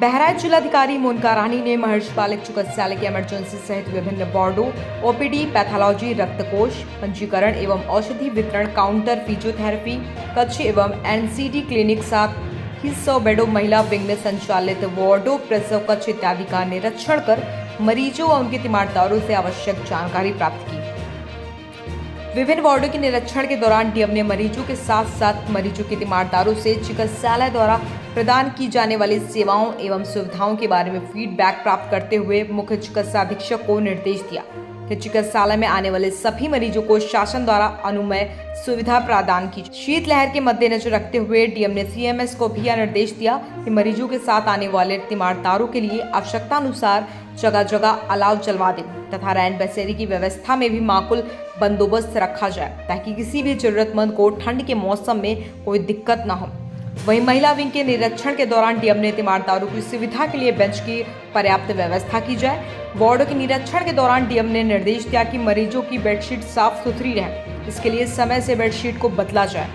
बहराइच जिलाधिकारी मोनिका रानी ने महर्षि बालिक चिकित्सालय के इमरजेंसी सहित विभिन्न वार्डों, ओपीडी, पैथोलॉजी, रक्तकोष, पंजीकरण एवं औषधि वितरण काउंटर, फिजियोथेरेपी कक्ष एवं एनसीडी क्लिनिक साथ ही 100 बेडों महिला विंग में संचालित वार्डों, प्रसव कक्ष इत्यादि का निरीक्षण कर मरीजों व उनके तीमारदारों से आवश्यक जानकारी प्राप्त की। विभिन्न वार्डों के निरीक्षण के दौरान डीएम ने मरीजों के साथ साथ मरीजों के तीमारदारों से चिकित्सालय द्वारा प्रदान की जाने वाली सेवाओं एवं सुविधाओं के बारे में फीडबैक प्राप्त करते हुए मुख्य चिकित्सा अधीक्षक को निर्देश दिया कि चिकित्सालय में आने वाले सभी मरीजों को शासन द्वारा अनुमय सुविधा प्रदान की। शीतलहर के मद्देनजर रखते हुए डीएम ने सीएमएस को भी यह निर्देश दिया कि मरीजों के साथ आने वाले तीमारदारों के लिए आवश्यकता अनुसार जगह जगह अलाव जलवा दें तथा रैन बसेरे की व्यवस्था में भी माकूल बंदोबस्त रखा जाए ताकि किसी भी जरूरतमंद को ठंड के मौसम में कोई दिक्कत न हो। वहीं महिला विंग के निरीक्षण के दौरान डीएम ने तीमारदारों की सुविधा के लिए बेंच की पर्याप्त व्यवस्था की जाए। वार्डों के निरीक्षण के दौरान डीएम ने निर्देश दिया कि मरीजों की बेडशीट साफ सुथरी रहे, इसके लिए समय से बेडशीट को बदला जाए।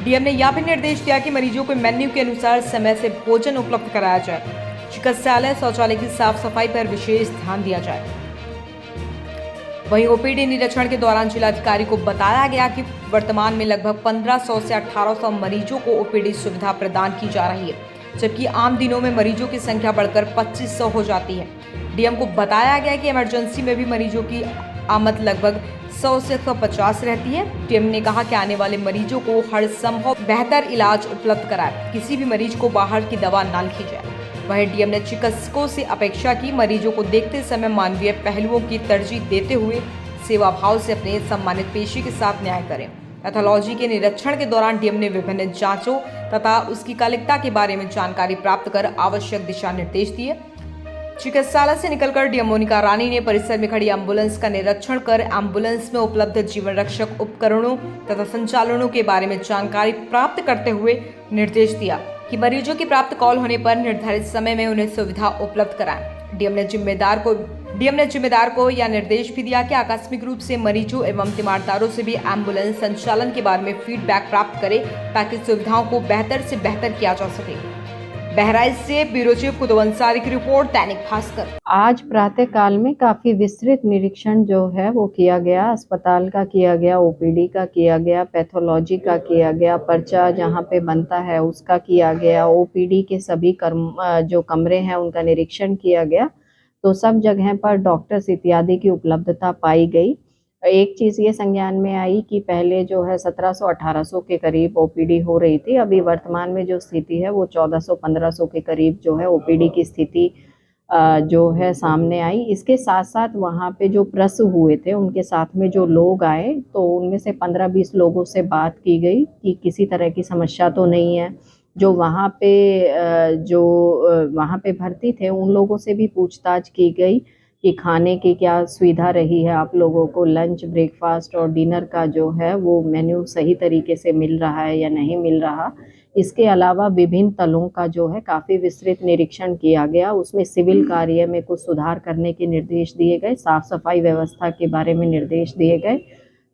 डीएम ने यह भी निर्देश दिया कि मरीजों को मेन्यू के अनुसार समय से भोजन उपलब्ध कराया जाए। चिकित्सालय शौचालय की साफ सफाई पर विशेष ध्यान दिया जाए। वहीं ओपीडी निरीक्षण के दौरान जिलाधिकारी को बताया गया कि वर्तमान में लगभग 1500 से 1800 मरीजों को ओपीडी सुविधा प्रदान की जा रही है, जबकि आम दिनों में मरीजों की संख्या बढ़कर 2500 हो जाती है। डीएम को बताया गया कि इमरजेंसी में भी मरीजों की आमद लगभग 100 से 150 रहती है। डीएम ने कहा कि आने वाले मरीजों को हर संभव बेहतर इलाज उपलब्ध कराए, किसी भी मरीज को बाहर की दवा न लिखी जाए। वहीं डीएम ने चिकित्सकों से अपेक्षा की मरीजों को देखते समय मानवीय पहलुओं की तरजीह देते हुए सेवा भाव से अपने सम्मानित पेशी के साथ न्याय करें। पैथोलॉजी के निरीक्षण के दौरान डीएम ने विभिन्न जांचों तथा उसकी कालिकता के बारे में जानकारी प्राप्त कर आवश्यक दिशा निर्देश दिए। चिकित्सालय से निकलकर डीएम मोनिका रानी ने परिसर में खड़ी एम्बुलेंस का निरीक्षण कर एम्बुलेंस में उपलब्ध जीवन रक्षक उपकरणों तथा संचालनों के बारे में जानकारी प्राप्त करते हुए निर्देश दिया कि मरीजों की प्राप्त कॉल होने पर निर्धारित समय में उन्हें सुविधा उपलब्ध कराएं। डीएम ने जिम्मेदार को यह निर्देश भी दिया कि आकस्मिक रूप से मरीजों एवं तीमारदारों से भी एम्बुलेंस संचालन के बारे में फीडबैक प्राप्त करें ताकि सुविधाओं को बेहतर से बेहतर किया जा सके। बहराइच से ब्यूरो चीफ कुतुब अंसारी की रिपोर्ट, दैनिक भास्कर। आज प्रातः काल में काफी विस्तृत निरीक्षण जो है वो किया गया। अस्पताल का किया गया, ओपीडी का किया गया, पैथोलॉजी का किया गया, पर्चा जहाँ पे बनता है उसका किया गया, ओपीडी के सभी जो कमरे हैं उनका निरीक्षण किया गया। तो सब जगह पर डॉक्टर्स इत्यादि की उपलब्धता पाई गई। एक चीज़ ये संज्ञान में आई कि पहले जो है 1700-1800 के करीब ओपीडी हो रही थी। अभी वर्तमान में जो स्थिति है वो 1400-1500 के करीब जो है ओपीडी की स्थिति जो है सामने आई। इसके साथ साथ वहाँ पे जो प्रसव हुए थे उनके साथ में जो लोग आए तो उनमें से 15-20 लोगों से बात की गई कि किसी तरह की समस्या तो नहीं है। जो वहाँ पे भर्ती थे उन लोगों से भी पूछताछ की गई कि खाने की क्या सुविधा रही है, आप लोगों को लंच, ब्रेकफास्ट और डिनर का जो है वो मेन्यू सही तरीके से मिल रहा है या नहीं मिल रहा। इसके अलावा विभिन्न तलों का जो है काफ़ी विस्तृत निरीक्षण किया गया। उसमें सिविल कार्य में कुछ सुधार करने के निर्देश दिए गए, साफ सफाई व्यवस्था के बारे में निर्देश दिए गए,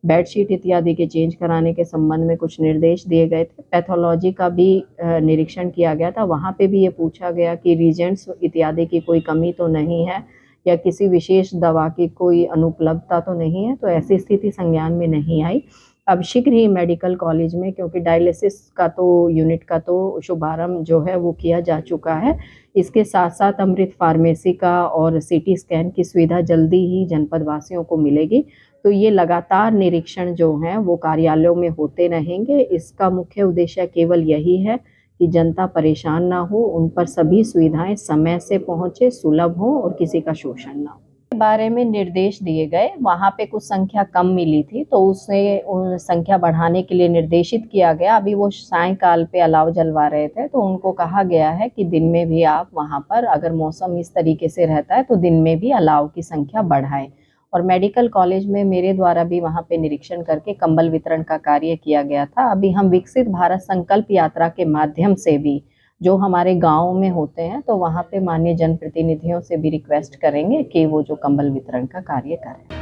बेडशीट इत्यादि के चेंज कराने के संबंध में कुछ निर्देश दिए गए थे। पैथोलॉजी का भी निरीक्षण किया गया था। वहाँ पे भी ये पूछा गया कि रीजेंट्स इत्यादि की कोई कमी तो नहीं है या किसी विशेष दवा की कोई अनुपलब्धता तो नहीं है। तो ऐसी स्थिति संज्ञान में नहीं आई। अब शीघ्र ही मेडिकल कॉलेज में, क्योंकि डायलिसिस का तो यूनिट का तो शुभारंभ जो है वो किया जा चुका है, इसके साथ साथ अमृत फार्मेसी का और सीटी स्कैन की सुविधा जल्दी ही जनपद वासियों को मिलेगी। तो ये लगातार निरीक्षण जो हैं वो कार्यालयों में होते रहेंगे। इसका मुख्य उद्देश्य केवल यही है कि जनता परेशान ना हो, उन पर सभी सुविधाएं समय से पहुंचे, सुलभ हो और किसी का शोषण ना हो। के बारे में निर्देश दिए गए। वहाँ पे कुछ संख्या कम मिली थी तो उसे उन संख्या बढ़ाने के लिए निर्देशित किया गया। अभी वो सायंकाल पे अलाव जलवा रहे थे तो उनको कहा गया है कि दिन में भी आप वहाँ पर, अगर मौसम इस तरीके से रहता है तो दिन में भी अलाव की संख्या बढ़ाएं। और मेडिकल कॉलेज में मेरे द्वारा भी वहाँ पे निरीक्षण करके कंबल वितरण का कार्य किया गया था। अभी हम विकसित भारत संकल्प यात्रा के माध्यम से भी जो हमारे गाँव में होते हैं तो वहाँ पे माननीय जनप्रतिनिधियों से भी रिक्वेस्ट करेंगे कि वो जो कंबल वितरण का कार्य करें।